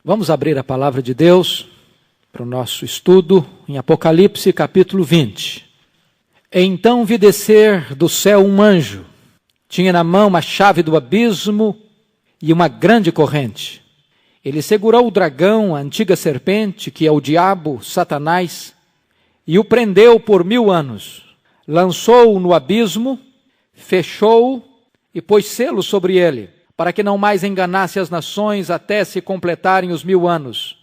Vamos abrir a palavra de Deus para o nosso estudo em Apocalipse capítulo 20. Então vi descer do céu um anjo, tinha na mão a chave do abismo e uma grande corrente. Ele segurou o dragão, a antiga serpente, que é o diabo, Satanás, e o prendeu por 1000 anos. Lançou-o no abismo, fechou-o e pôs selo sobre ele, para que não mais enganasse as nações até se completarem os 1000 anos.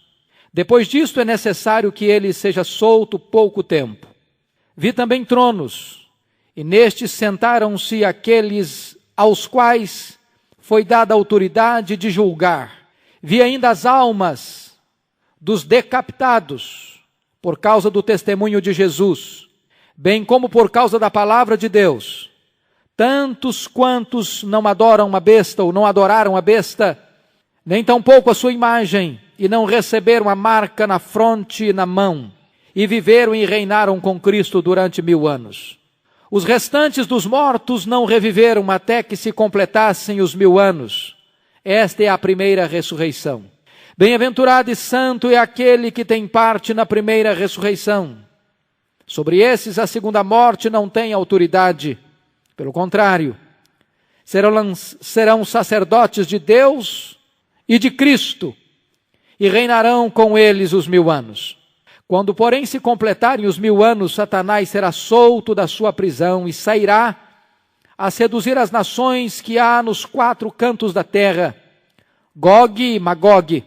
Depois disto é necessário que ele seja solto pouco tempo. Vi também tronos, e nestes sentaram-se aqueles aos quais foi dada a autoridade de julgar. Vi ainda as almas dos decapitados por causa do testemunho de Jesus, bem como por causa da palavra de Deus. Tantos quantos não adoram a besta ou não adoraram a besta, nem tampouco a sua imagem, e não receberam a marca na fronte e na mão, e viveram e reinaram com Cristo durante 1000 anos. Os restantes dos mortos não reviveram até que se completassem os 1000 anos. Esta é a primeira ressurreição. Bem-aventurado e santo é aquele que tem parte na primeira ressurreição. Sobre esses a segunda morte não tem autoridade. Pelo contrário, serão sacerdotes de Deus e de Cristo, e reinarão com eles os 1000 anos. Quando, porém, se completarem os 1000 anos, Satanás será solto da sua prisão e sairá a seduzir as nações que há nos 4 cantos da terra, Gog e Magog,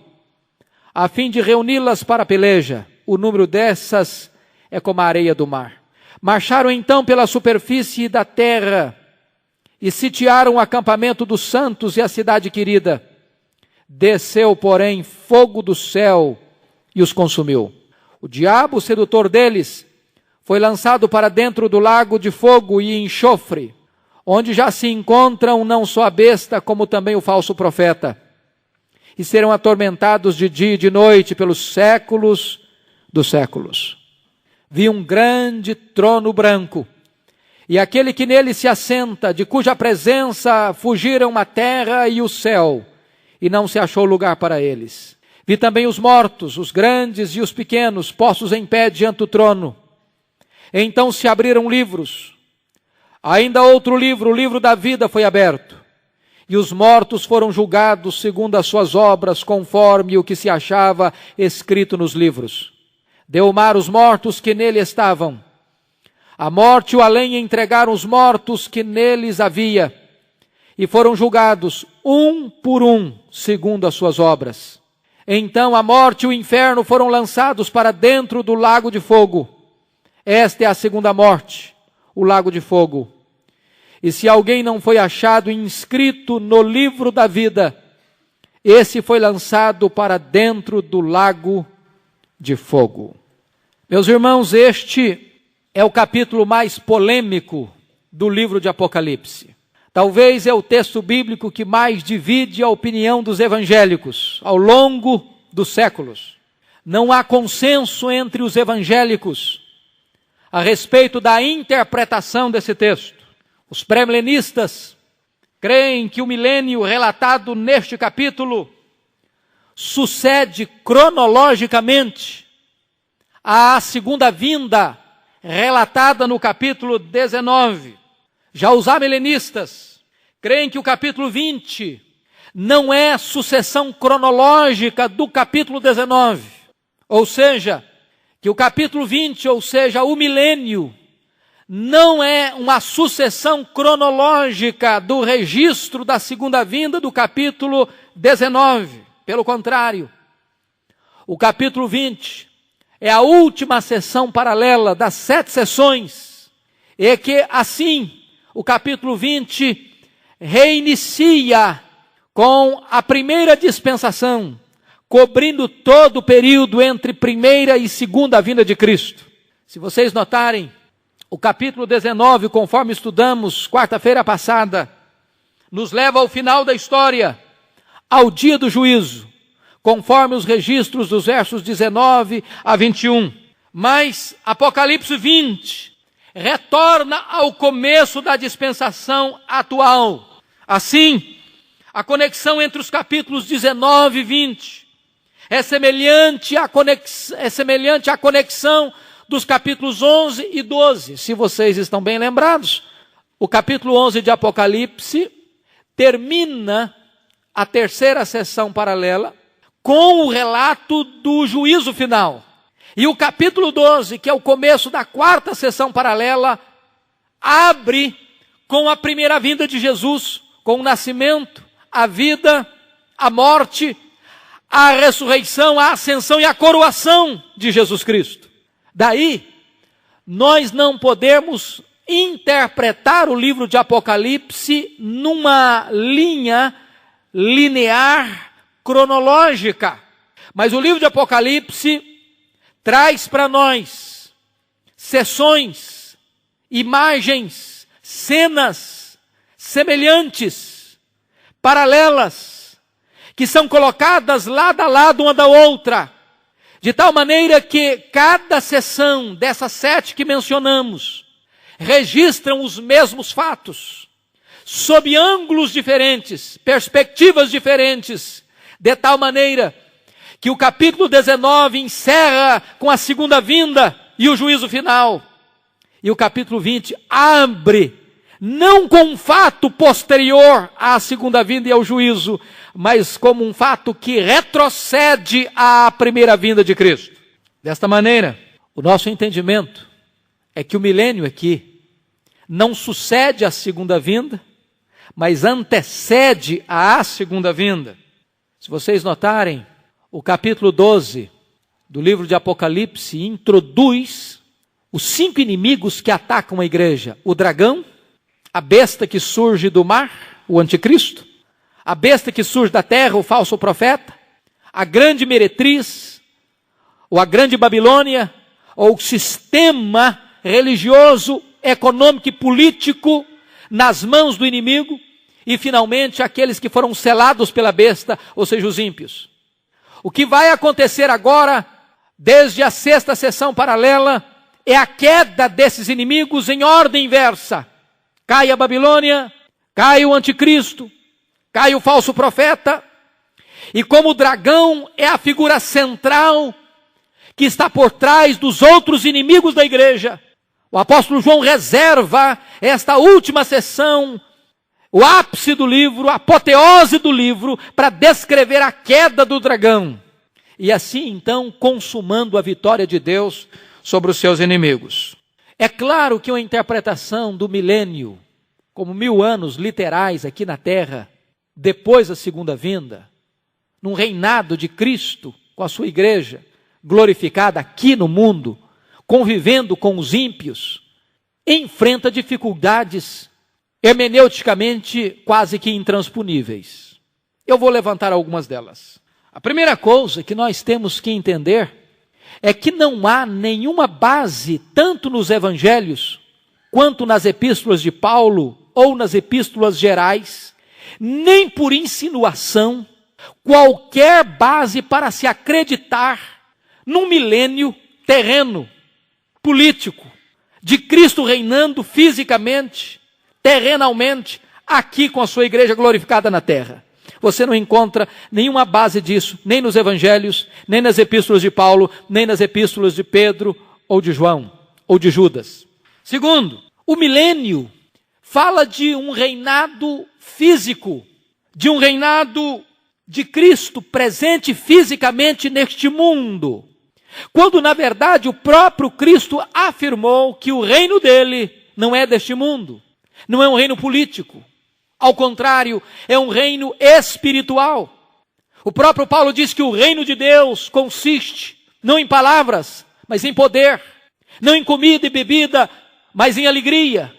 a fim de reuni-las para a peleja. O número dessas é como a areia do mar. Marcharam então pela superfície da terra e sitiaram o acampamento dos santos e a cidade querida. Desceu, porém, fogo do céu e os consumiu. O diabo, o sedutor deles, foi lançado para dentro do lago de fogo e enxofre, onde já se encontram não só a besta, como também o falso profeta. E serão atormentados de dia e de noite pelos séculos dos séculos. Vi um grande trono branco, e aquele que nele se assenta, de cuja presença fugiram a terra e o céu, e não se achou lugar para eles. Vi também os mortos, os grandes e os pequenos, postos em pé diante do trono. Então se abriram livros. Ainda outro livro, o livro da vida, foi aberto. E os mortos foram julgados segundo as suas obras, conforme o que se achava escrito nos livros. Deu o mar os mortos que nele estavam. A morte e o além entregaram os mortos que neles havia, e foram julgados, um por um, segundo as suas obras. Então a morte e o inferno foram lançados para dentro do lago de fogo. Esta é a segunda morte, o lago de fogo. E se alguém não foi achado inscrito no livro da vida, esse foi lançado para dentro do lago de fogo. Meus irmãos, este é o capítulo mais polêmico do livro de Apocalipse. Talvez é o texto bíblico que mais divide a opinião dos evangélicos ao longo dos séculos. Não há consenso entre os evangélicos a respeito da interpretação desse texto. Os pré-milenistas creem que o milênio relatado neste capítulo sucede cronologicamente à segunda vinda relatada no capítulo 19. Já os amilenistas creem que o capítulo 20 não é sucessão cronológica do capítulo 19. Ou seja, que o capítulo 20, ou seja, o milênio, não é uma sucessão cronológica do registro da segunda vinda do capítulo 19. Pelo contrário, o capítulo 20 é a última sessão paralela das 7 sessões, e que, assim, o capítulo 20 reinicia com a primeira dispensação, cobrindo todo o período entre primeira e segunda vinda de Cristo. Se vocês notarem, o capítulo 19, conforme estudamos quarta-feira passada, nos leva ao final da história, ao dia do juízo, conforme os registros dos versos 19 a 21. Mas Apocalipse 20 retorna ao começo da dispensação atual. Assim, a conexão entre os capítulos 19 e 20 é semelhante à conexão dos capítulos 11 e 12. Se vocês estão bem lembrados, o capítulo 11 de Apocalipse termina a terceira sessão paralela com o relato do juízo final. E o capítulo 12, que é o começo da quarta sessão paralela, abre com a primeira vinda de Jesus, com o nascimento, a vida, a morte, a ressurreição, a ascensão e a coroação de Jesus Cristo. Daí, nós não podemos interpretar o livro de Apocalipse numa linha linear, cronológica. Mas o livro de Apocalipse traz para nós sessões, imagens, cenas semelhantes, paralelas, que são colocadas lado a lado uma da outra, de tal maneira que cada sessão dessas 7 que mencionamos registram os mesmos fatos, sob ângulos diferentes, perspectivas diferentes, de tal maneira que o capítulo 19 encerra com a segunda vinda e o juízo final, e o capítulo 20 abre, não com um fato posterior à segunda vinda e ao juízo, mas como um fato que retrocede à primeira vinda de Cristo. Desta maneira, o nosso entendimento é que o milênio aqui não sucede à segunda vinda, mas antecede à segunda vinda. Se vocês notarem, o capítulo 12 do livro de Apocalipse introduz os 5 inimigos que atacam a igreja: o dragão, a besta que surge do mar, o anticristo, a besta que surge da terra, o falso profeta, a grande meretriz, ou a grande Babilônia, ou o sistema religioso, econômico e político nas mãos do inimigo, e finalmente aqueles que foram selados pela besta, ou seja, os ímpios. O que vai acontecer agora, desde a 6ª sessão paralela, é a queda desses inimigos em ordem inversa. Cai a Babilônia, cai o anticristo, cai o falso profeta, e como o dragão é a figura central que está por trás dos outros inimigos da igreja, o apóstolo João reserva esta última sessão, o ápice do livro, a apoteose do livro, para descrever a queda do dragão. E assim, então, consumando a vitória de Deus sobre os seus inimigos. É claro que uma interpretação do milênio, como 1000 anos literais aqui na terra, depois da segunda vinda, num reinado de Cristo com a sua igreja, glorificada aqui no mundo, convivendo com os ímpios, enfrenta dificuldades hermeneuticamente quase que intransponíveis. Eu vou levantar algumas delas. A primeira coisa que nós temos que entender é que não há nenhuma base, tanto nos evangelhos, quanto nas epístolas de Paulo, ou nas epístolas gerais, nem por insinuação, qualquer base para se acreditar num milênio terreno, político, de Cristo reinando fisicamente, terrenalmente, aqui com a sua igreja glorificada na terra. Você não encontra nenhuma base disso, nem nos evangelhos, nem nas epístolas de Paulo, nem nas epístolas de Pedro, ou de João, ou de Judas. Segundo, o milênio fala de um reinado físico, de um reinado de Cristo presente fisicamente neste mundo, quando na verdade o próprio Cristo afirmou que o reino dele não é deste mundo. Não é um reino político, ao contrário, é um reino espiritual. O próprio Paulo diz que o reino de Deus consiste não em palavras, mas em poder, não em comida e bebida, mas em alegria,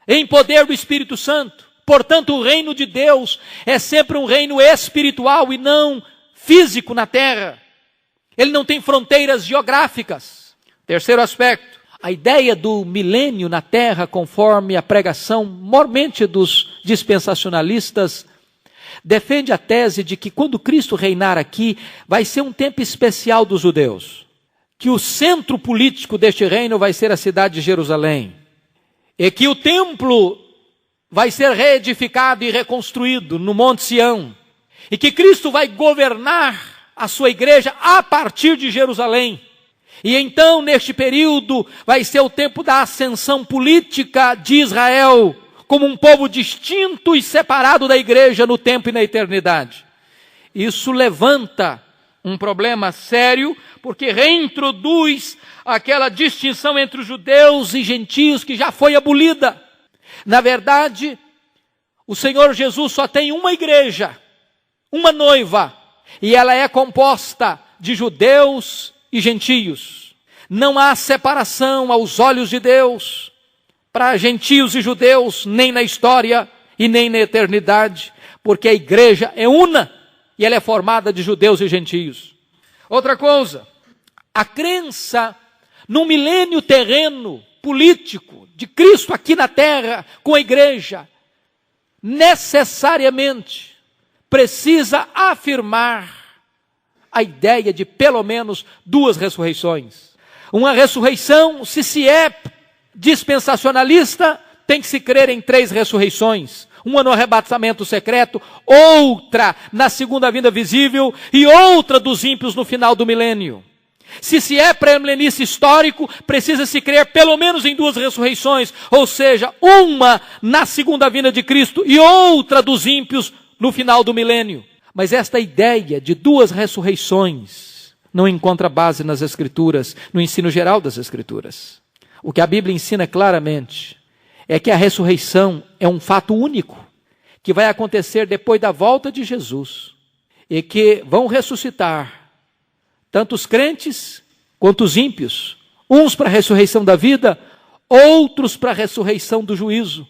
em poder do Espírito Santo. Portanto, o reino de Deus é sempre um reino espiritual e não físico na terra. Ele não tem fronteiras geográficas. Terceiro aspecto. A ideia do milênio na terra, conforme a pregação mormente dos dispensacionalistas, defende a tese de que quando Cristo reinar aqui, vai ser um tempo especial dos judeus. Que o centro político deste reino vai ser a cidade de Jerusalém. E que o templo vai ser reedificado e reconstruído no Monte Sião. E que Cristo vai governar a sua igreja a partir de Jerusalém. E então, neste período, vai ser o tempo da ascensão política de Israel, como um povo distinto e separado da igreja no tempo e na eternidade. Isso levanta um problema sério, porque reintroduz aquela distinção entre os judeus e gentios que já foi abolida. Na verdade, o Senhor Jesus só tem uma igreja, uma noiva, e ela é composta de judeus e gentios. Não há separação aos olhos de Deus para gentios e judeus, nem na história e nem na eternidade, porque a igreja é una e ela é formada de judeus e gentios. Outra coisa, a crença num milênio terreno, político, de Cristo aqui na terra, com a igreja, necessariamente precisa afirmar a ideia de pelo menos duas ressurreições. Uma ressurreição, se é dispensacionalista, tem que se crer em 3 ressurreições. Uma no arrebatamento secreto, outra na segunda vinda visível e outra dos ímpios no final do milênio. Se é pré-milenista histórico, precisa se crer pelo menos em 2 ressurreições, ou seja, uma na segunda vinda de Cristo e outra dos ímpios no final do milênio. Mas esta ideia de 2 ressurreições não encontra base nas Escrituras, no ensino geral das Escrituras. O que a Bíblia ensina claramente é que a ressurreição é um fato único, que vai acontecer depois da volta de Jesus, e que vão ressuscitar tanto os crentes quanto os ímpios, uns para a ressurreição da vida, outros para a ressurreição do juízo.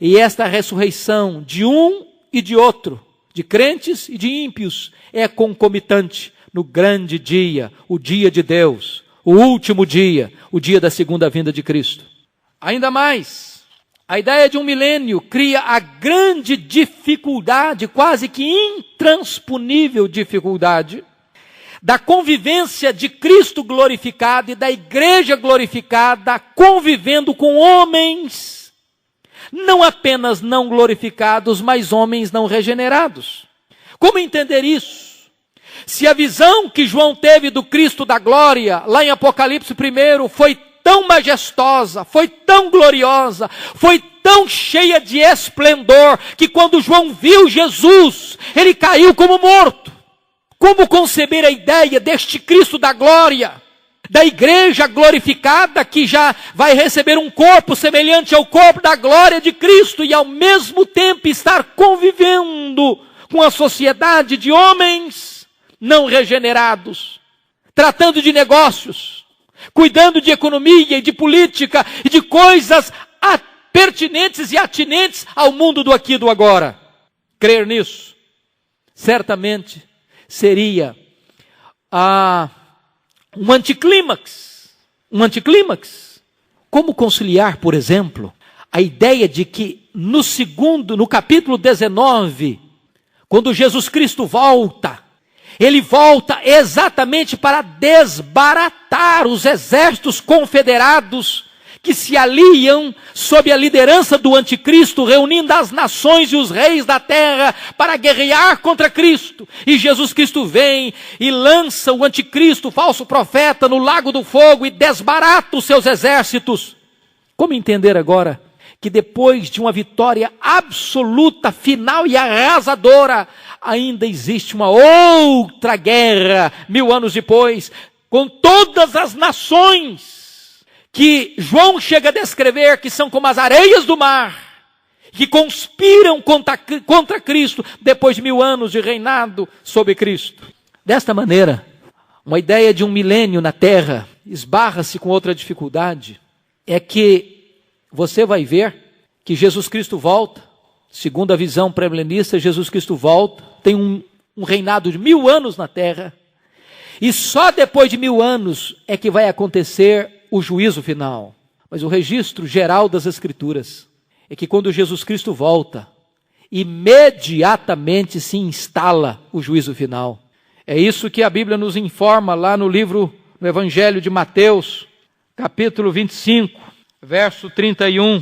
E esta ressurreição de um e de outro, de crentes e de ímpios, é concomitante no grande dia, o dia de Deus, o último dia, o dia da segunda vinda de Cristo. Ainda mais, a ideia de um milênio cria a grande dificuldade, quase que intransponível dificuldade, da convivência de Cristo glorificado e da igreja glorificada convivendo com homens, não apenas não glorificados, mas homens não regenerados. Como entender isso? Se a visão que João teve do Cristo da glória, lá em Apocalipse 1, foi tão majestosa, foi tão gloriosa, foi tão cheia de esplendor, que quando João viu Jesus, ele caiu como morto. Como conceber a ideia deste Cristo da glória, da igreja glorificada que já vai receber um corpo semelhante ao corpo da glória de Cristo e ao mesmo tempo estar convivendo com a sociedade de homens não regenerados, tratando de negócios, cuidando de economia e de política e de coisas pertinentes e atinentes ao mundo do aqui e do agora? Crer nisso, certamente, seria um anticlímax. Um anticlímax. Como conciliar, por exemplo, a ideia de que no capítulo 19, quando Jesus Cristo volta, ele volta exatamente para desbaratar os exércitos confederados que se aliam sob a liderança do anticristo, reunindo as nações e os reis da terra para guerrear contra Cristo. E Jesus Cristo vem e lança o anticristo, o falso profeta, no lago do fogo e desbarata os seus exércitos. Como entender agora que depois de uma vitória absoluta, final e arrasadora, ainda existe uma outra guerra, 1000 anos depois, com todas as nações que João chega a descrever que são como as areias do mar, que conspiram contra Cristo depois de 1000 anos de reinado sobre Cristo. Desta maneira, uma ideia de um milênio na terra esbarra-se com outra dificuldade, é que você vai ver que Jesus Cristo volta, segundo a visão pré-milenista, Jesus Cristo volta, tem um reinado de 1000 anos na terra, e só depois de 1000 anos é que vai acontecer o juízo final. Mas o registro geral das Escrituras é que quando Jesus Cristo volta, imediatamente se instala o juízo final. É isso que a Bíblia nos informa lá no Evangelho de Mateus, capítulo 25, verso 31,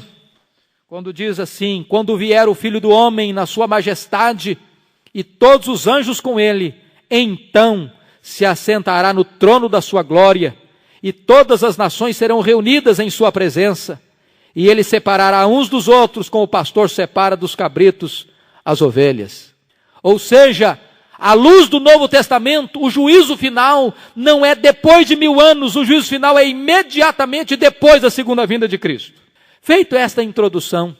quando diz assim: quando vier o Filho do Homem na sua majestade e todos os anjos com ele, Então se assentará no trono da sua glória, e todas as nações serão reunidas em sua presença, e ele separará uns dos outros, como o pastor separa dos cabritos as ovelhas. Ou seja, à luz do Novo Testamento, o juízo final não é depois de 1000 anos, o juízo final é imediatamente depois da segunda vinda de Cristo. Feito esta introdução,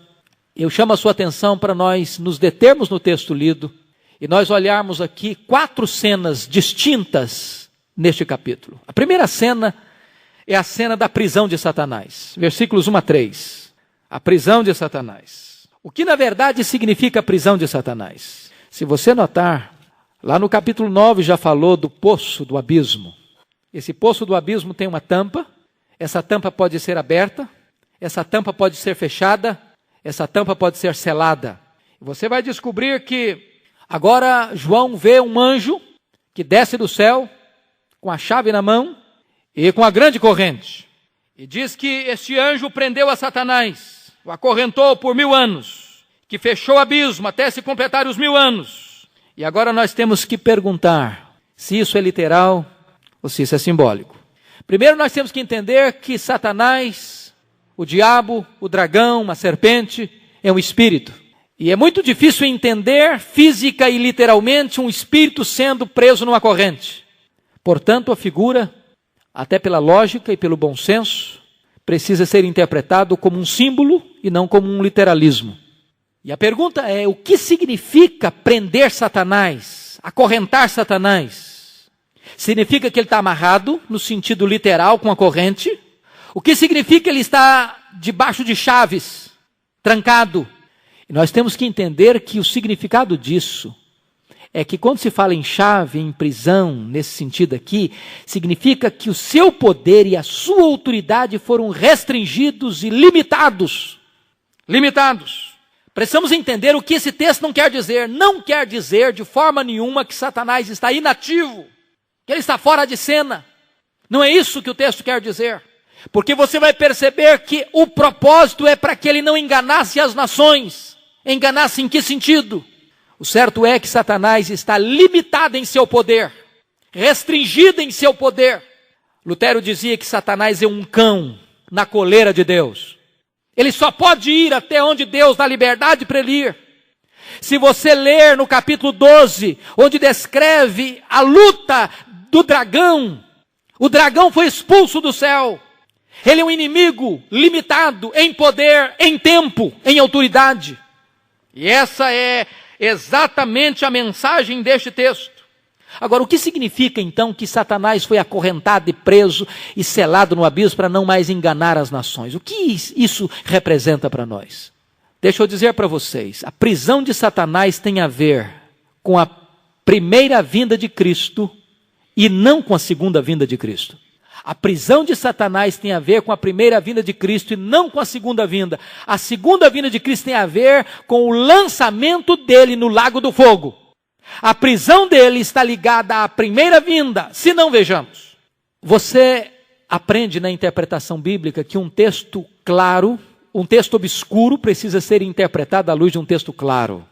eu chamo a sua atenção para nós nos determos no texto lido, e nós olharmos aqui 4 cenas distintas neste capítulo. A primeira cena é a cena da prisão de Satanás. Versículos 1 a 3. A prisão de Satanás. O que na verdade significa a prisão de Satanás? Se você notar, lá no capítulo 9 já falou do poço do abismo. Esse poço do abismo tem uma tampa. Essa tampa pode ser aberta. Essa tampa pode ser fechada. Essa tampa pode ser selada. Você vai descobrir que agora João vê um anjo que desce do céu com a chave na mão e com a grande corrente. E diz que este anjo prendeu a Satanás, o acorrentou por 1000 anos, que fechou o abismo até se completar os 1000 anos. E agora nós temos que perguntar se isso é literal ou se isso é simbólico. Primeiro nós temos que entender que Satanás, o diabo, o dragão, a serpente, é um espírito. E é muito difícil entender física e literalmente um espírito sendo preso numa corrente. Portanto, a figura, até pela lógica e pelo bom senso, precisa ser interpretado como um símbolo e não como um literalismo. E a pergunta é, o que significa prender Satanás, acorrentar Satanás? Significa que ele está amarrado, no sentido literal, com a corrente? O que significa que ele está debaixo de chaves, trancado? E nós temos que entender que o significado disso é que quando se fala em chave, em prisão, nesse sentido aqui, significa que o seu poder e a sua autoridade foram restringidos e limitados. Limitados. Precisamos entender o que esse texto não quer dizer. Não quer dizer de forma nenhuma que Satanás está inativo, que ele está fora de cena. Não é isso que o texto quer dizer. Porque você vai perceber que o propósito é para que ele não enganasse as nações. Enganasse em que sentido? O certo é que Satanás está limitado em seu poder, restringido em seu poder. Lutero dizia que Satanás é um cão na coleira de Deus. Ele só pode ir até onde Deus dá liberdade para ele ir. Se você ler no capítulo 12, onde descreve a luta do dragão, o dragão foi expulso do céu. Ele é um inimigo limitado em poder, em tempo, em autoridade. E essa é exatamente a mensagem deste texto. Agora, o que significa então que Satanás foi acorrentado e preso e selado no abismo para não mais enganar as nações? O que isso representa para nós? Deixa eu dizer para vocês, a prisão de Satanás tem a ver com a primeira vinda de Cristo e não com a segunda vinda de Cristo. A prisão de Satanás tem a ver com a primeira vinda de Cristo e não com a segunda vinda. A segunda vinda de Cristo tem a ver com o lançamento dele no lago do fogo. A prisão dele está ligada à primeira vinda, se não vejamos. Você aprende na interpretação bíblica que um texto claro, um texto obscuro precisa ser interpretado à luz de um texto claro.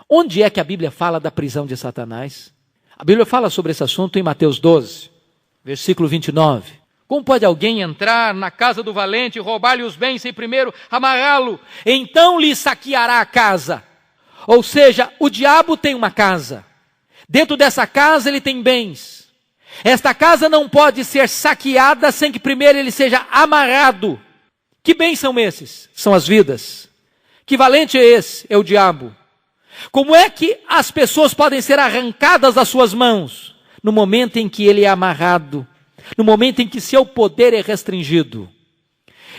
Onde é que a Bíblia fala da prisão de Satanás? A Bíblia fala sobre esse assunto em Mateus 12, versículo 29. Como pode alguém entrar na casa do valente e roubar-lhe os bens sem primeiro amarrá-lo? Então lhe saqueará a casa. Ou seja, o diabo tem uma casa. Dentro dessa casa ele tem bens. Esta casa não pode ser saqueada sem que primeiro ele seja amarrado. Que bens são esses? São as vidas. Que valente é esse? É o diabo. Como é que as pessoas podem ser arrancadas das suas mãos? No momento em que ele é amarrado. No momento em que seu poder é restringido.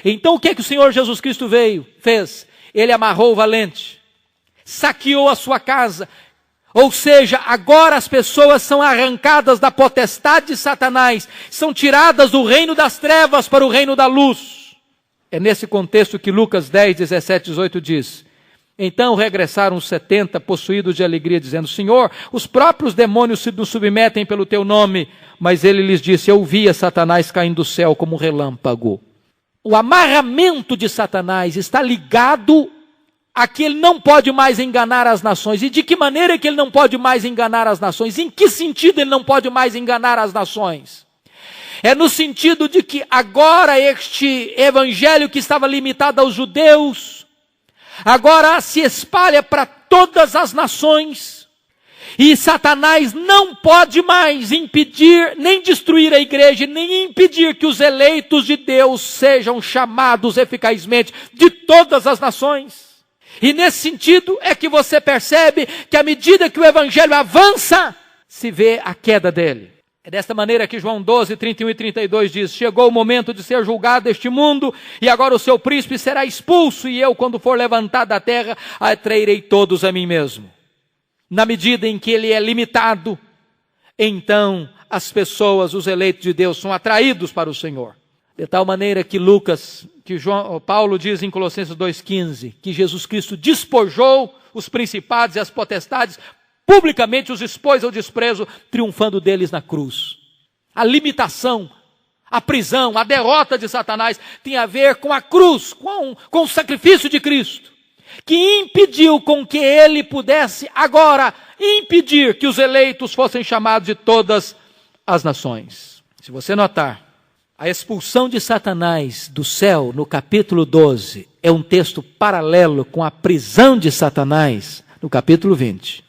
Então o que é que o Senhor Jesus Cristo fez? Ele amarrou o valente, saqueou a sua casa. Ou seja, agora as pessoas são arrancadas da potestade de Satanás, são tiradas do reino das trevas para o reino da luz. É nesse contexto que Lucas 10, 17, 18 diz: então regressaram os 70 possuídos de alegria, dizendo: Senhor, os próprios demônios se nos submetem pelo teu nome. Mas ele lhes disse: eu via Satanás caindo do céu como um relâmpago. O amarramento de Satanás está ligado a que ele não pode mais enganar as nações. E de que maneira que ele não pode mais enganar as nações? Em que sentido ele não pode mais enganar as nações? É no sentido de que agora este evangelho que estava limitado aos judeus, agora se espalha para todas as nações. E Satanás não pode mais impedir, nem destruir a igreja, nem impedir que os eleitos de Deus sejam chamados eficazmente de todas as nações. E nesse sentido é que você percebe que à medida que o evangelho avança, se vê a queda dele. É desta maneira que João 12, 31 e 32 diz: chegou o momento de ser julgado este mundo, e agora o seu príncipe será expulso, e eu, quando for levantado da terra, atrairei todos a mim mesmo. Na medida em que ele é limitado, então as pessoas, os eleitos de Deus, são atraídos para o Senhor. De tal maneira que Paulo diz em Colossenses 2,15, que Jesus Cristo despojou os principados e as potestades, publicamente os expôs ao desprezo, triunfando deles na cruz. A limitação, a prisão, a derrota de Satanás tem a ver com a cruz, com o sacrifício de Cristo, que impediu com que ele pudesse agora impedir que os eleitos fossem chamados de todas as nações. Se você notar, a expulsão de Satanás do céu, no capítulo 12, é um texto paralelo com a prisão de Satanás, no capítulo 20.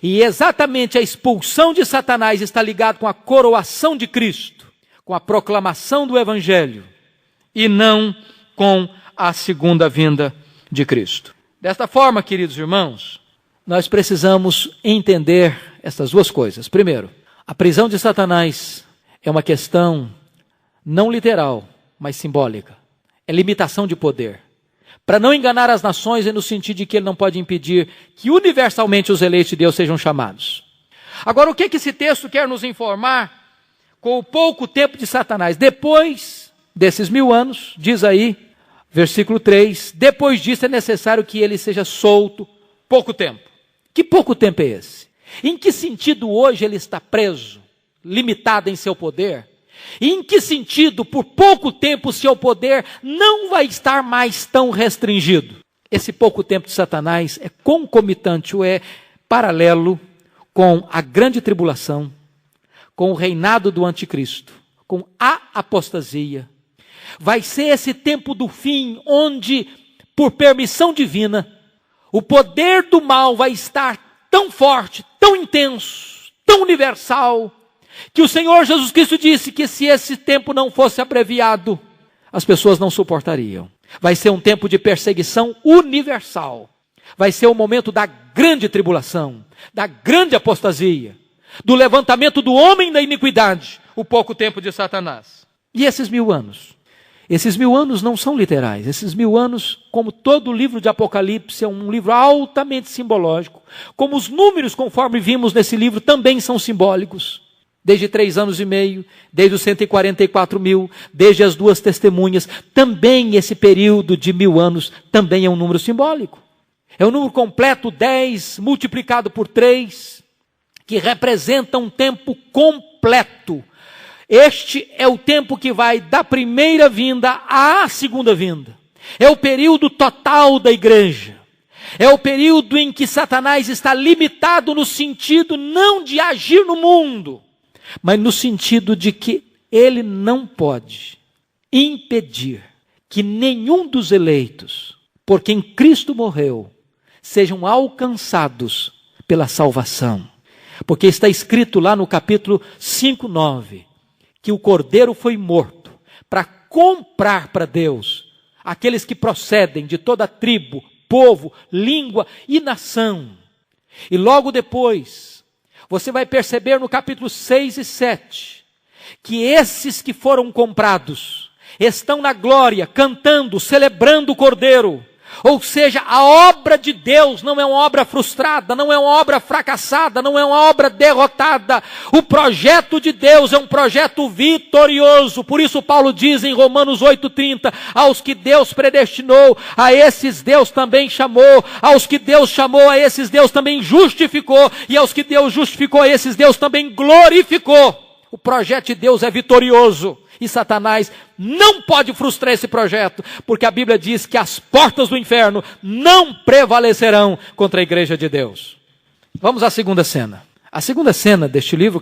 E exatamente a expulsão de Satanás está ligada com a coroação de Cristo, com a proclamação do Evangelho, e não com a segunda vinda de Cristo. Desta forma, queridos irmãos, nós precisamos entender essas duas coisas. Primeiro, a prisão de Satanás é uma questão não literal, mas simbólica. É limitação de poder. Para não enganar as nações, é no sentido de que ele não pode impedir que universalmente os eleitos de Deus sejam chamados. Agora, o que esse texto quer nos informar com o pouco tempo de Satanás? Depois desses 1000 anos, diz aí, versículo 3, depois disso é necessário que ele seja solto pouco tempo. Que pouco tempo é esse? Em que sentido hoje ele está preso, limitado em seu poder? E em que sentido, por pouco tempo, seu poder não vai estar mais tão restringido? Esse pouco tempo de Satanás é concomitante, ou é paralelo com a grande tribulação, com o reinado do anticristo, com a apostasia. Vai ser esse tempo do fim, onde, por permissão divina, o poder do mal vai estar tão forte, tão intenso, tão universal, que o Senhor Jesus Cristo disse que se esse tempo não fosse abreviado, as pessoas não suportariam. Vai ser um tempo de perseguição universal. Vai ser o momento da grande tribulação, da grande apostasia, do levantamento do homem da iniquidade, o pouco tempo de Satanás. E esses 1000 anos? Esses 1000 anos não são literais. Esses 1000 anos, como todo o livro de Apocalipse, é um livro altamente simbológico. Como os números, conforme vimos nesse livro, também são simbólicos. Desde 3 anos e meio, desde os 144.000, desde as 2 testemunhas, também esse período de 1000 anos também é um número simbólico. É um número completo, 10 multiplicado por 3, que representa um tempo completo. Este é o tempo que vai da primeira vinda à segunda vinda. É o período total da igreja. É o período em que Satanás está limitado no sentido não de agir no mundo, mas no sentido de que ele não pode impedir que nenhum dos eleitos, por quem Cristo morreu, sejam alcançados pela salvação. Porque está escrito lá no capítulo 5:9, que o Cordeiro foi morto para comprar para Deus aqueles que procedem de toda tribo, povo, língua e nação. E logo depois, você vai perceber no capítulo 6 e 7, que esses que foram comprados estão na glória, cantando, celebrando o Cordeiro. Ou seja, a obra de Deus não é uma obra frustrada, não é uma obra fracassada, não é uma obra derrotada. O projeto de Deus é um projeto vitorioso. Por isso Paulo diz em Romanos 8:30, aos que Deus predestinou, a esses Deus também chamou. Aos que Deus chamou, a esses Deus também justificou. E aos que Deus justificou, a esses Deus também glorificou. O projeto de Deus é vitorioso. E Satanás não pode frustrar esse projeto, porque a Bíblia diz que as portas do inferno não prevalecerão contra a igreja de Deus. Vamos à segunda cena. A segunda cena deste livro,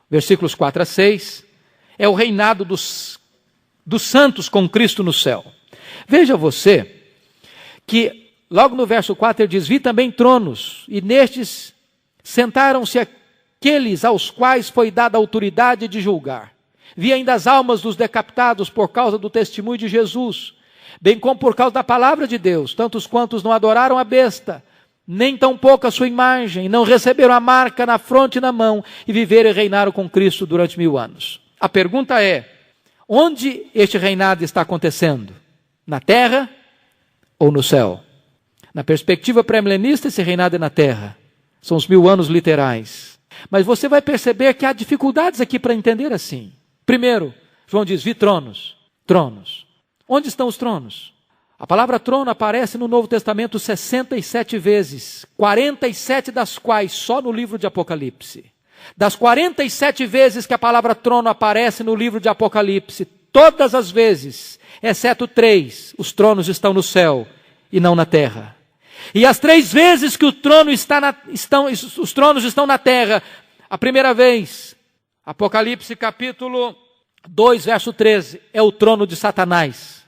versículos 4 a 6, é o reinado dos santos com Cristo no céu. Veja você que logo no verso 4 ele diz: vi também tronos, e nestes sentaram-se aqueles aos quais foi dada a autoridade de julgar. Vi ainda as almas dos decapitados por causa do testemunho de Jesus, bem como por causa da palavra de Deus, tantos quantos não adoraram a besta, nem tampouco a sua imagem, não receberam a marca na fronte e na mão, e viveram e reinaram com Cristo durante 1000 anos. A pergunta é: onde este reinado está acontecendo? Na terra ou no céu? Na perspectiva pré-milenista, esse reinado é na terra. São os 1000 anos literais. Mas você vai perceber que há dificuldades aqui para entender assim. Primeiro, João diz: vi tronos. Tronos. Onde estão os tronos? A palavra trono aparece no Novo Testamento 67 vezes, 47 das quais só no livro de Apocalipse. Das 47 vezes que a palavra trono aparece no livro de Apocalipse, todas as vezes, exceto 3, os tronos estão no céu e não na terra. E as 3 vezes que os tronos estão na terra, a primeira vez, Apocalipse capítulo 2, verso 13, é o trono de Satanás.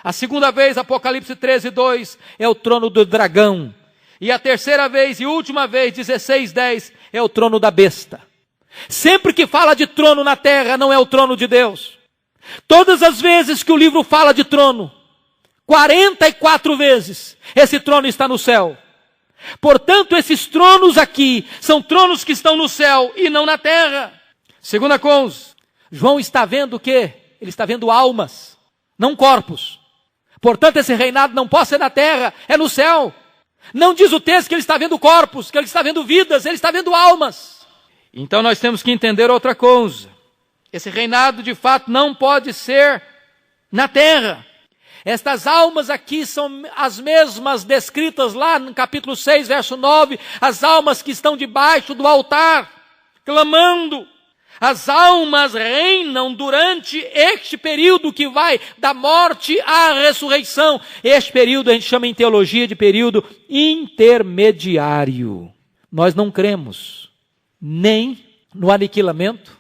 A segunda vez, Apocalipse 13, 2, é o trono do dragão. E a terceira vez e última vez, 16, 10, é o trono da besta. Sempre que fala de trono na terra, não é o trono de Deus. Todas as vezes que o livro fala de trono, 44 vezes, esse trono está no céu. Portanto, esses tronos aqui, são tronos que estão no céu e não na terra. Segunda coisa, João está vendo o quê? Ele está vendo almas, não corpos. Portanto, esse reinado não pode ser na terra, é no céu. Não diz o texto que ele está vendo corpos, que ele está vendo vidas, ele está vendo almas. Então nós temos que entender outra coisa. Esse reinado de fato não pode ser na terra. Estas almas aqui são as mesmas descritas lá no capítulo 6, verso 9. As almas que estão debaixo do altar, clamando. As almas reinam durante este período que vai da morte à ressurreição. Este período a gente chama em teologia de período intermediário. Nós não cremos nem no aniquilamento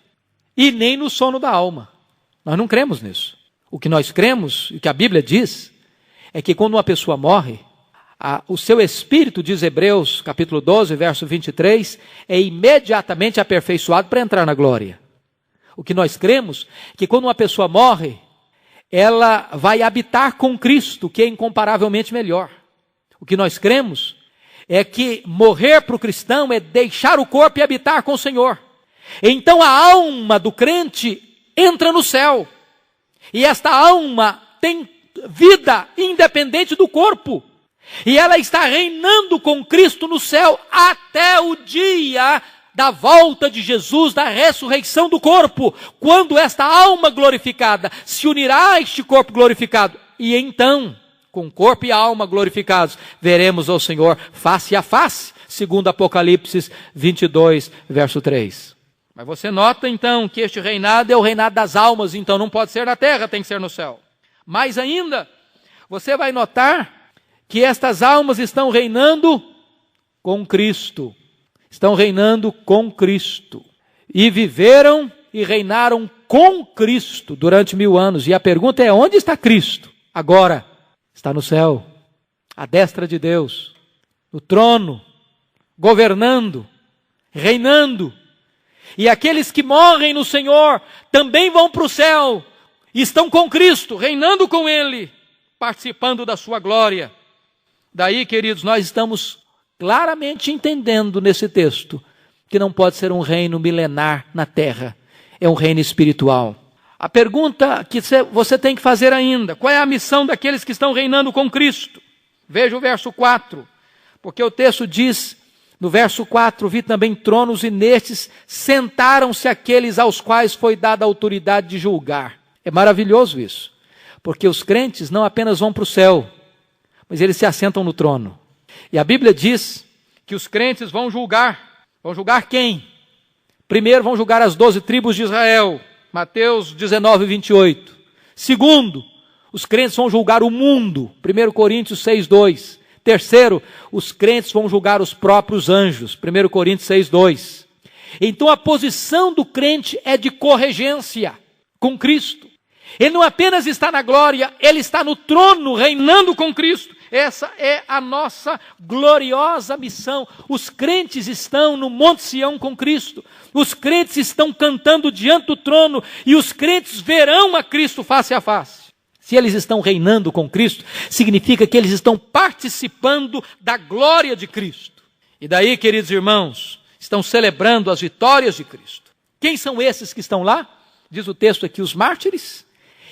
e nem no sono da alma. Nós não cremos nisso. O que nós cremos, e o que a Bíblia diz, é que quando uma pessoa morre, o seu espírito, diz Hebreus, capítulo 12, verso 23, é imediatamente aperfeiçoado para entrar na glória. O que nós cremos é que quando uma pessoa morre, ela vai habitar com Cristo, que é incomparavelmente melhor. O que nós cremos é que morrer para o cristão é deixar o corpo e habitar com o Senhor. Então a alma do crente entra no céu. E esta alma tem vida independente do corpo. E ela está reinando com Cristo no céu até o dia da volta de Jesus, da ressurreição do corpo, quando esta alma glorificada se unirá a este corpo glorificado. E então, com corpo e alma glorificados, veremos ao Senhor face a face, segundo Apocalipse 22, verso 3. Mas você nota então que este reinado é o reinado das almas, então não pode ser na terra, tem que ser no céu. Mais ainda, você vai notar que estas almas estão reinando com Cristo. Estão reinando com Cristo. E viveram e reinaram com Cristo durante 1000 anos. E a pergunta é: onde está Cristo? Agora, está no céu, à destra de Deus, no trono, governando, reinando. E aqueles que morrem no Senhor também vão para o céu, e estão com Cristo, reinando com Ele, participando da sua glória. Daí, queridos, nós estamos claramente entendendo nesse texto que não pode ser um reino milenar na terra, é um reino espiritual. A pergunta que você tem que fazer ainda: qual é a missão daqueles que estão reinando com Cristo? Veja o verso 4, porque o texto diz, no verso 4, vi também tronos e nestes sentaram-se aqueles aos quais foi dada a autoridade de julgar. É maravilhoso isso, porque os crentes não apenas vão para o céu, mas eles se assentam no trono. E a Bíblia diz que os crentes vão julgar. Vão julgar quem? Primeiro vão julgar as 12 tribos de Israel, Mateus 19, 28. Segundo, os crentes vão julgar o mundo. 1 Coríntios 6, 2. Terceiro, os crentes vão julgar os próprios anjos. 1 Coríntios 6, 2. Então a posição do crente é de corregência com Cristo. Ele não apenas está na glória, ele está no trono, reinando com Cristo. Essa é a nossa gloriosa missão. Os crentes estão no Monte Sião com Cristo. Os crentes estão cantando diante do trono e os crentes verão a Cristo face a face. Se eles estão reinando com Cristo, significa que eles estão participando da glória de Cristo. E daí, queridos irmãos, estão celebrando as vitórias de Cristo. Quem são esses que estão lá? Diz o texto aqui, os mártires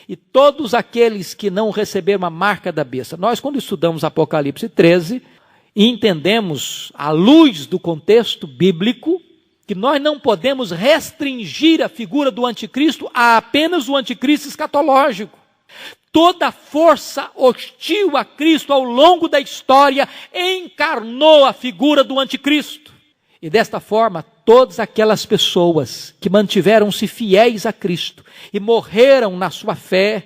e todos aqueles que não receberam a marca da besta. Nós, quando estudamos Apocalipse 13, entendemos, à luz do contexto bíblico, que nós não podemos restringir a figura do anticristo a apenas o anticristo escatológico. Toda força hostil a Cristo ao longo da história encarnou a figura do anticristo. E desta forma, todas aquelas pessoas que mantiveram-se fiéis a Cristo e morreram na sua fé,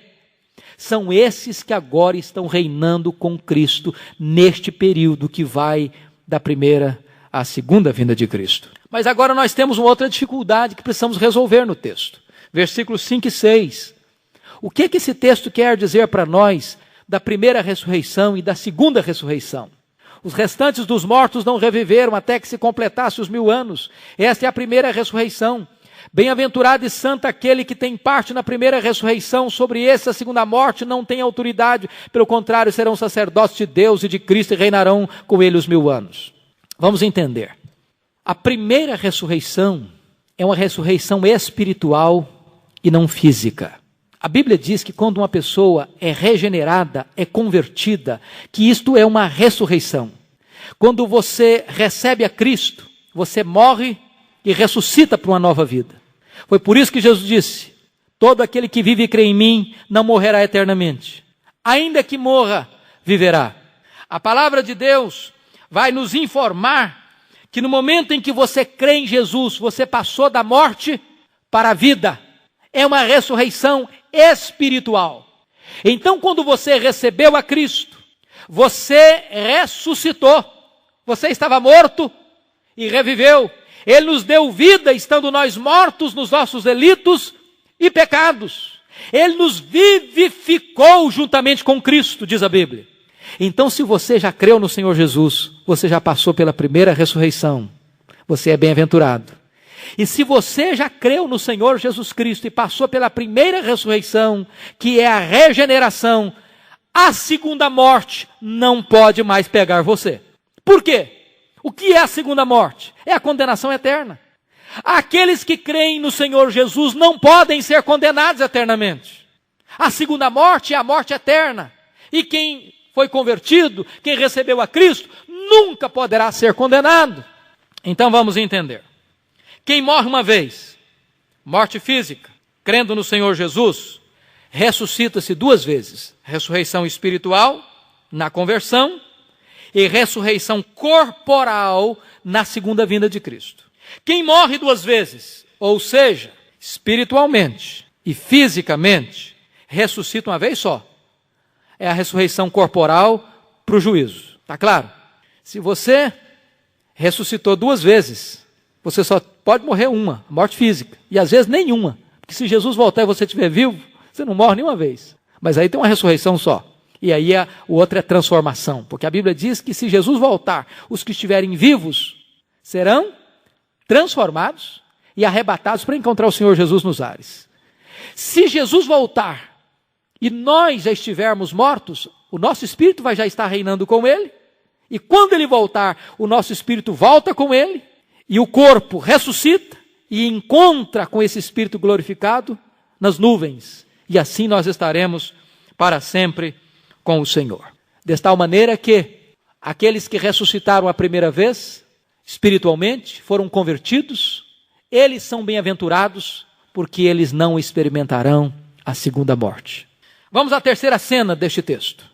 são esses que agora estão reinando com Cristo neste período que vai da primeira à segunda vinda de Cristo. Mas agora nós temos uma outra dificuldade que precisamos resolver no texto. Versículos 5 e 6. O que esse texto quer dizer para nós da primeira ressurreição e da segunda ressurreição? Os restantes dos mortos não reviveram até que se completasse os 1000 anos. Esta é a primeira ressurreição. Bem-aventurado e santo aquele que tem parte na primeira ressurreição. Sobre esse, a segunda morte não tem autoridade. Pelo contrário, serão sacerdotes de Deus e de Cristo e reinarão com ele os 1000 anos. Vamos entender. A primeira ressurreição é uma ressurreição espiritual e não física. A Bíblia diz que quando uma pessoa é regenerada, é convertida, que isto é uma ressurreição. Quando você recebe a Cristo, você morre e ressuscita para uma nova vida. Foi por isso que Jesus disse, todo aquele que vive e crê em mim, não morrerá eternamente. Ainda que morra, viverá. A palavra de Deus vai nos informar que no momento em que você crê em Jesus, você passou da morte para a vida. É uma ressurreição espiritual. Então, quando você recebeu a Cristo, você ressuscitou. Você estava morto e reviveu. Ele nos deu vida, estando nós mortos nos nossos delitos e pecados. Ele nos vivificou juntamente com Cristo, diz a Bíblia. Então, se você já creu no Senhor Jesus, você já passou pela primeira ressurreição. Você é bem-aventurado. E se você já creu no Senhor Jesus Cristo e passou pela primeira ressurreição, que é a regeneração, a segunda morte não pode mais pegar você. Por quê? O que é a segunda morte? É a condenação eterna. Aqueles que creem no Senhor Jesus não podem ser condenados eternamente. A segunda morte é a morte eterna. E quem foi convertido, quem recebeu a Cristo, nunca poderá ser condenado. Então vamos entender. Quem morre uma vez, morte física, crendo no Senhor Jesus, ressuscita-se 2 vezes. Ressurreição espiritual, na conversão, e ressurreição corporal, na segunda vinda de Cristo. Quem morre 2 vezes, ou seja, espiritualmente e fisicamente, ressuscita uma vez só. É a ressurreição corporal para o juízo. Está claro? Se você ressuscitou 2 vezes, você só pode morrer uma, morte física, e às vezes nenhuma, porque se Jesus voltar e você estiver vivo, você não morre nenhuma vez, mas aí tem uma ressurreição só, e aí o outro é transformação, porque a Bíblia diz que se Jesus voltar, os que estiverem vivos serão transformados e arrebatados para encontrar o Senhor Jesus nos ares. Se Jesus voltar e nós já estivermos mortos, o nosso espírito vai já estar reinando com ele, e quando ele voltar, o nosso espírito volta com ele, e o corpo ressuscita e encontra com esse Espírito glorificado nas nuvens. E assim nós estaremos para sempre com o Senhor. De tal maneira que aqueles que ressuscitaram a primeira vez, espiritualmente, foram convertidos, eles são bem-aventurados, porque eles não experimentarão a segunda morte. Vamos à terceira cena deste texto.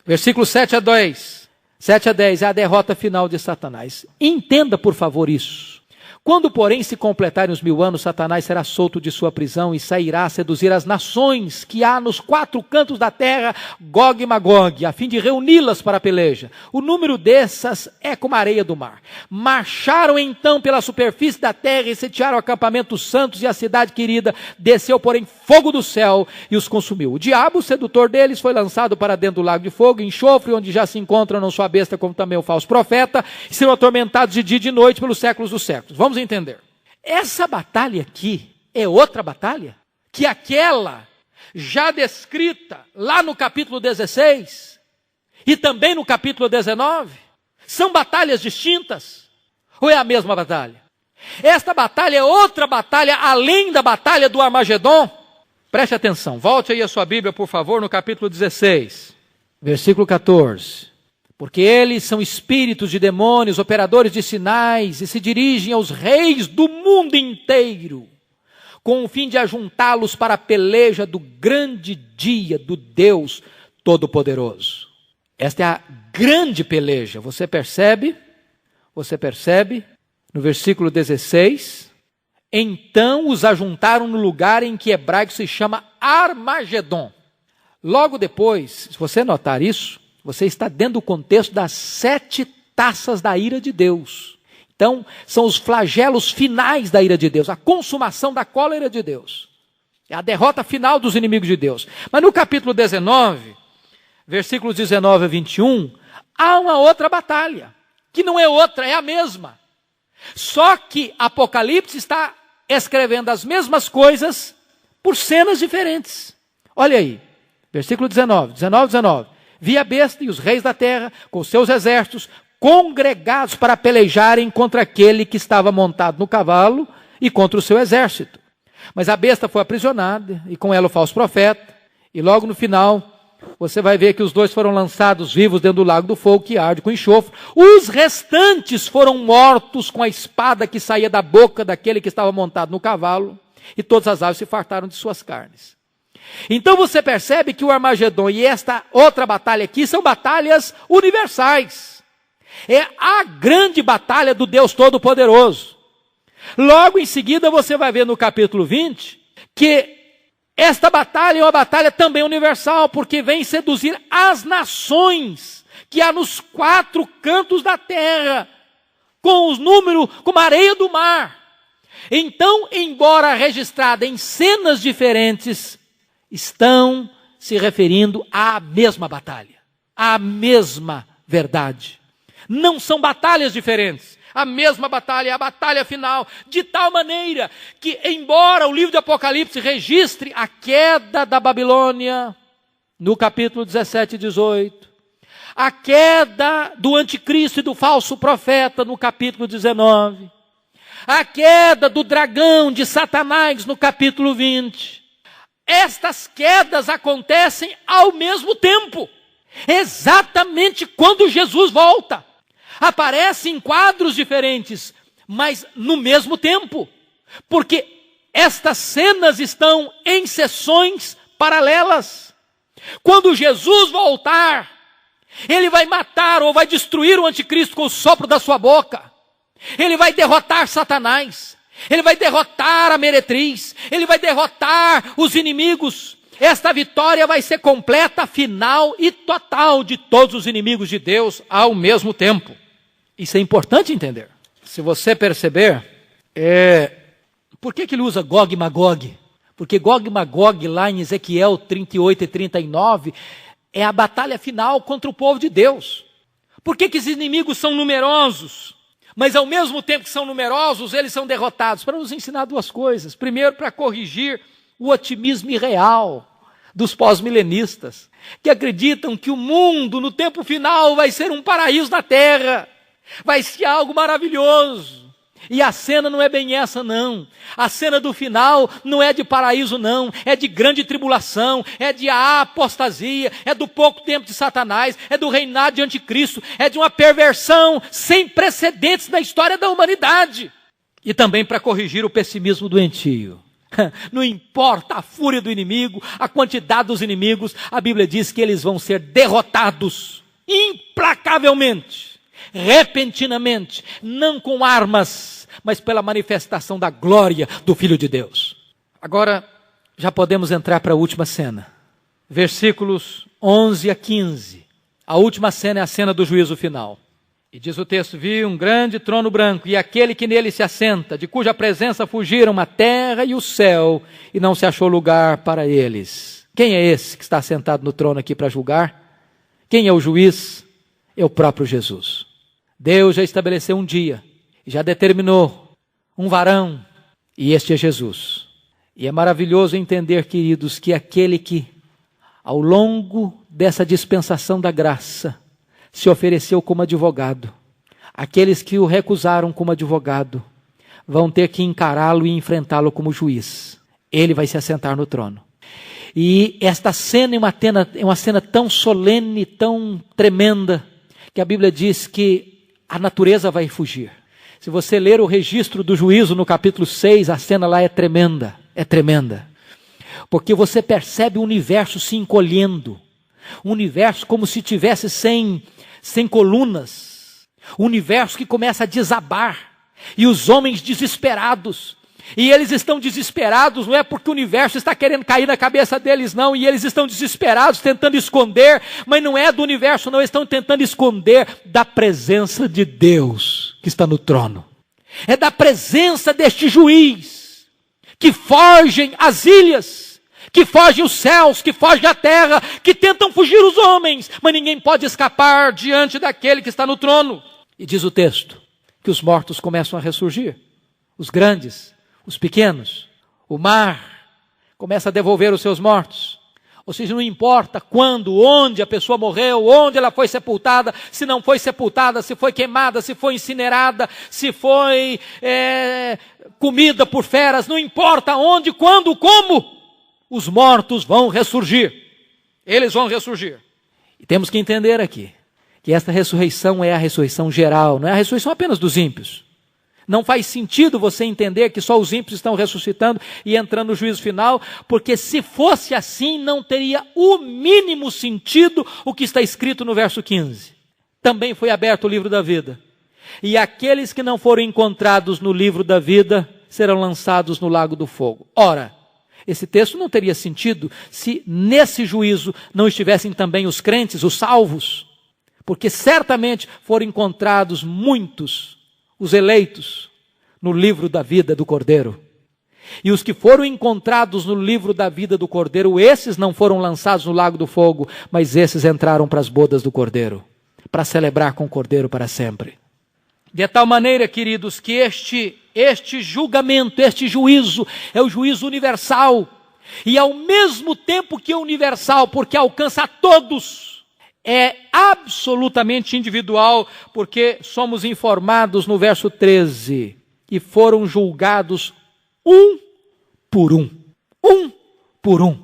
Versículos 7 a 10. 7 a 10 é a derrota final de Satanás. Entenda, por favor, isso. Quando, porém, se completarem os 1000 anos, Satanás será solto de sua prisão e sairá a seduzir as nações que há nos 4 cantos da terra, Gog e Magog, a fim de reuni-las para a peleja. O número dessas é como a areia do mar. Marcharam então pela superfície da terra e sitiaram acampamentos santos e a cidade querida. Desceu, porém, fogo do céu e os consumiu. O diabo, o sedutor deles, foi lançado para dentro do lago de fogo e enxofre, onde já se encontram não só a besta como também o falso profeta, e serão atormentados de dia e de noite pelos séculos dos séculos. Vamos entender. Essa batalha aqui é outra batalha que aquela já descrita lá no capítulo 16 e também no capítulo 19. São batalhas distintas? Ou é a mesma batalha? Esta batalha é outra batalha além da batalha do Armagedon? Preste atenção, volte aí a sua Bíblia, por favor, no capítulo 16, versículo 14. Porque eles são espíritos de demônios, operadores de sinais, e se dirigem aos reis do mundo inteiro, com o fim de ajuntá-los para a peleja do grande dia do Deus Todo-Poderoso. Esta é a grande peleja, você percebe? Você percebe? No versículo 16, então os ajuntaram no lugar em que hebraico se chama Armagedon. Logo depois, se você notar isso, você está dentro do contexto das 7 taças da ira de Deus. Então, são os flagelos finais da ira de Deus, a consumação da cólera de Deus. É a derrota final dos inimigos de Deus. Mas no capítulo 19, versículos 19 a 21, há uma outra batalha, que não é outra, é a mesma. Só que Apocalipse está escrevendo as mesmas coisas por cenas diferentes. Olha aí, versículo 19. Vi a besta e os reis da terra, com seus exércitos, congregados para pelejarem contra aquele que estava montado no cavalo e contra o seu exército. Mas a besta foi aprisionada, e com ela o falso profeta, e logo no final, você vai ver que os dois foram lançados vivos dentro do lago do fogo, que arde com enxofre. Os restantes foram mortos com a espada que saía da boca daquele que estava montado no cavalo, e todas as aves se fartaram de suas carnes. Então você percebe que o Armagedon e esta outra batalha aqui são batalhas universais. É a grande batalha do Deus Todo-Poderoso. Logo em seguida você vai ver no capítulo 20 que esta batalha é uma batalha também universal, porque vem seduzir as nações que há nos 4 cantos da terra, com os números, como a areia do mar. Então, embora registrada em cenas diferentes, estão se referindo à mesma batalha, à mesma verdade. Não são batalhas diferentes. A mesma batalha é a batalha final, de tal maneira que, embora o livro de Apocalipse registre a queda da Babilônia, no capítulo 17 e 18, a queda do anticristo e do falso profeta, no capítulo 19, a queda do dragão de Satanás, no capítulo 20, estas quedas acontecem ao mesmo tempo, exatamente quando Jesus volta. Aparecem em quadros diferentes, mas no mesmo tempo, porque estas cenas estão em sessões paralelas. Quando Jesus voltar, ele vai matar ou vai destruir o anticristo com o sopro da sua boca. Ele vai derrotar Satanás. Ele vai derrotar a meretriz, ele vai derrotar os inimigos. Esta vitória vai ser completa, final e total de todos os inimigos de Deus ao mesmo tempo. Isso é importante entender. Se você perceber, por que ele usa Gog e Magog? Porque Gog e Magog lá em Ezequiel 38 e 39 é a batalha final contra o povo de Deus. Por que esses inimigos são numerosos? Mas ao mesmo tempo que são numerosos, eles são derrotados. Para nos ensinar 2 coisas. Primeiro, para corrigir o otimismo irreal dos pós-milenistas, que acreditam que o mundo no tempo final vai ser um paraíso na terra. Vai ser algo maravilhoso. E a cena não é bem essa, não. A cena do final não é de paraíso, não. É de grande tribulação, é de apostasia, é do pouco tempo de Satanás, é do reinado de anticristo, é de uma perversão sem precedentes na história da humanidade. E também para corrigir o pessimismo doentio. Não importa a fúria do inimigo, a quantidade dos inimigos, a Bíblia diz que eles vão ser derrotados implacavelmente, repentinamente, não com armas, mas pela manifestação da glória do Filho de Deus. Agora, já podemos entrar para a última cena. Versículos 11 a 15. A última cena é a cena do juízo final. E diz o texto: vi um grande trono branco, e aquele que nele se assenta, de cuja presença fugiram a terra e o céu, e não se achou lugar para eles. Quem é esse que está sentado no trono aqui para julgar? Quem é o juiz? É o próprio Jesus. Deus já estabeleceu um dia, já determinou um varão, e este é Jesus. E é maravilhoso entender, queridos, que aquele que, ao longo dessa dispensação da graça, se ofereceu como advogado, aqueles que o recusaram como advogado, vão ter que encará-lo e enfrentá-lo como juiz. Ele vai se assentar no trono. E esta cena é uma cena tão solene, tão tremenda, que a Bíblia diz que a natureza vai fugir. Se você ler o registro do juízo no capítulo 6, a cena lá é tremenda. É tremenda. Porque você percebe o universo se encolhendo. O universo como se tivesse sem colunas. O universo que começa a desabar. E os homens desesperados. E eles estão desesperados, não é porque o universo está querendo cair na cabeça deles, não. E eles estão desesperados, tentando esconder. Mas não é do universo, não. Eles estão tentando esconder da presença de Deus que está no trono. É da presença deste juiz que fogem as ilhas, que fogem os céus, que fogem a terra, que tentam fugir os homens. Mas ninguém pode escapar diante daquele que está no trono. E diz o texto que os mortos começam a ressurgir. Os grandes, os pequenos, o mar começa a devolver os seus mortos. Ou seja, não importa quando, onde a pessoa morreu, onde ela foi sepultada, se não foi sepultada, se foi queimada, se foi incinerada, se foi comida por feras, não importa onde, quando, como, os mortos vão ressurgir. Eles vão ressurgir. E temos que entender aqui que esta ressurreição é a ressurreição geral, não é a ressurreição apenas dos ímpios. Não faz sentido você entender que só os ímpios estão ressuscitando e entrando no juízo final, porque se fosse assim, não teria o mínimo sentido o que está escrito no verso 15. Também foi aberto o livro da vida. E aqueles que não foram encontrados no livro da vida serão lançados no lago do fogo. Ora, esse texto não teria sentido se nesse juízo não estivessem também os crentes, os salvos, porque certamente foram encontrados muitos, os eleitos, no livro da vida do Cordeiro. E os que foram encontrados no livro da vida do Cordeiro, esses não foram lançados no lago do fogo, mas esses entraram para as bodas do Cordeiro, para celebrar com o Cordeiro para sempre. De tal maneira, queridos, que este julgamento, este juízo, é o juízo universal. E ao mesmo tempo que é universal, porque alcança a todos, é absolutamente individual, porque somos informados no verso 13, e foram julgados um por um. Um por um.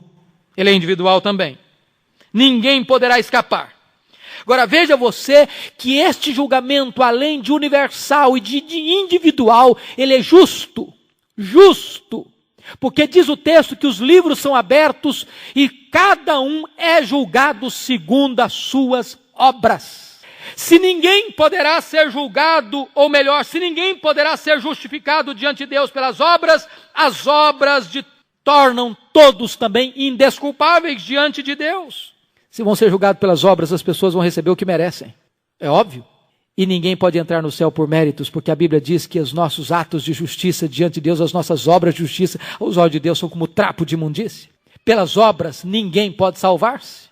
Ele é individual também. Ninguém poderá escapar. Agora veja você que este julgamento, além de universal e de individual, ele é justo. Justo. Porque diz o texto que os livros são abertos e cada um é julgado segundo as suas obras. Se ninguém poderá ser julgado, ou melhor, se ninguém poderá ser justificado diante de Deus pelas obras, as obras tornam todos também indesculpáveis diante de Deus. Se vão ser julgados pelas obras, as pessoas vão receber o que merecem. É óbvio. E ninguém pode entrar no céu por méritos, porque a Bíblia diz que os nossos atos de justiça diante de Deus, as nossas obras de justiça, aos olhos de Deus são como trapo de imundície. Pelas obras, ninguém pode salvar-se,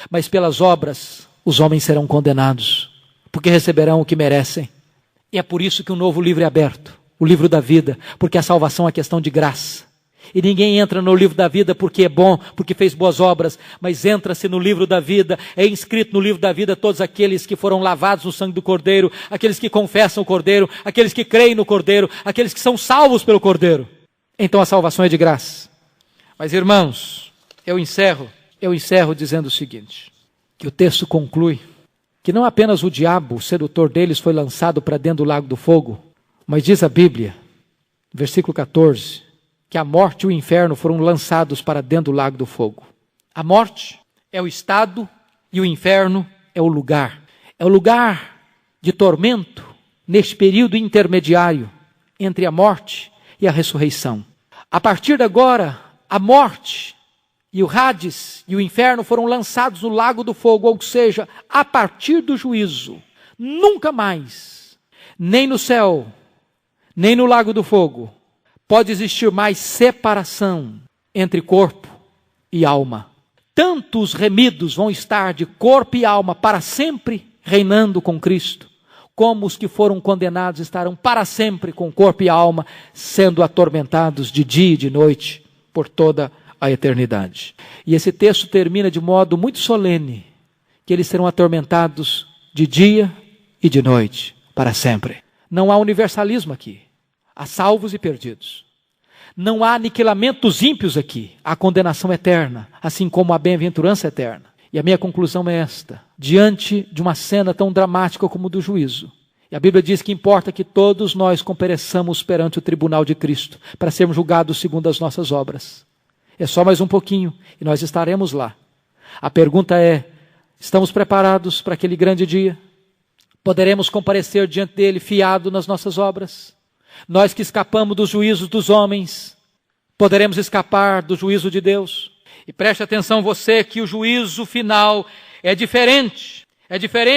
mas pelas obras, os homens serão condenados, porque receberão o que merecem. E é por isso que um novo livro é aberto, o livro da vida, porque a salvação é questão de graça. E ninguém entra no livro da vida porque é bom, porque fez boas obras, mas entra-se no livro da vida, é inscrito no livro da vida todos aqueles que foram lavados no sangue do Cordeiro, aqueles que confessam o Cordeiro, aqueles que creem no Cordeiro, aqueles que são salvos pelo Cordeiro. Então a salvação é de graça. Mas irmãos, eu encerro dizendo o seguinte, que o texto conclui que não apenas o diabo, o sedutor deles, foi lançado para dentro do lago do fogo, mas diz a Bíblia, versículo 14, que a morte e o inferno foram lançados para dentro do lago do fogo. A morte é o estado e o inferno é o lugar. É o lugar de tormento neste período intermediário entre a morte e a ressurreição. A partir de agora, a morte e o Hades e o inferno foram lançados no lago do fogo, ou seja, a partir do juízo, nunca mais, nem no céu, nem no lago do fogo, pode existir mais separação entre corpo e alma. Tanto os remidos vão estar de corpo e alma para sempre reinando com Cristo, como os que foram condenados estarão para sempre com corpo e alma, sendo atormentados de dia e de noite por toda a eternidade. E esse texto termina de modo muito solene, que eles serão atormentados de dia e de noite, para sempre. Não há universalismo aqui, há salvos e perdidos. Não há aniquilamento dos ímpios aqui, há condenação eterna, assim como a bem-aventurança eterna. E a minha conclusão é esta: diante de uma cena tão dramática como do juízo, e a Bíblia diz que importa que todos nós compareçamos perante o tribunal de Cristo, para sermos julgados segundo as nossas obras. É só mais um pouquinho, e nós estaremos lá. A pergunta é, estamos preparados para aquele grande dia? Poderemos comparecer diante dele fiado nas nossas obras? Nós que escapamos dos juízos dos homens, poderemos escapar do juízo de Deus? E preste atenção você que o juízo final é diferente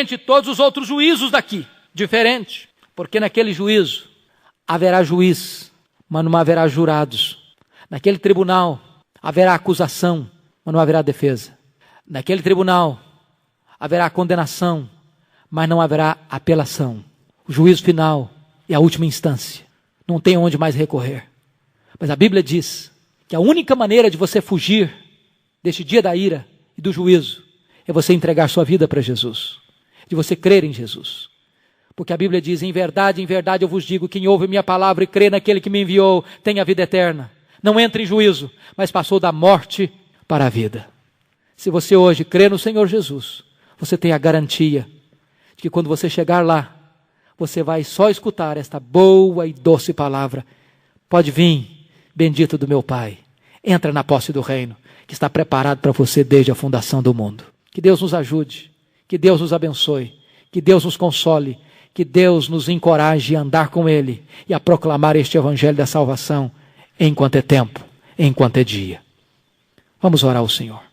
de todos os outros juízos daqui, diferente, porque naquele juízo haverá juiz, mas não haverá jurados. Naquele tribunal haverá acusação, mas não haverá defesa. Naquele tribunal haverá condenação, mas não haverá apelação. O juízo final é a última instância, não tem onde mais recorrer. Mas a Bíblia diz que a única maneira de você fugir deste dia da ira e do juízo é você entregar sua vida para Jesus, de você crer em Jesus. Porque a Bíblia diz, em verdade eu vos digo, quem ouve minha palavra e crê naquele que me enviou, tem a vida eterna. Não entra em juízo, mas passou da morte para a vida. Se você hoje crê no Senhor Jesus, você tem a garantia de que quando você chegar lá, você vai só escutar esta boa e doce palavra: pode vir, bendito do meu Pai, entra na posse do reino, que está preparado para você desde a fundação do mundo. Que Deus nos ajude, que Deus nos abençoe, que Deus nos console, que Deus nos encoraje a andar com Ele e a proclamar este evangelho da salvação enquanto é tempo, enquanto é dia. Vamos orar ao Senhor.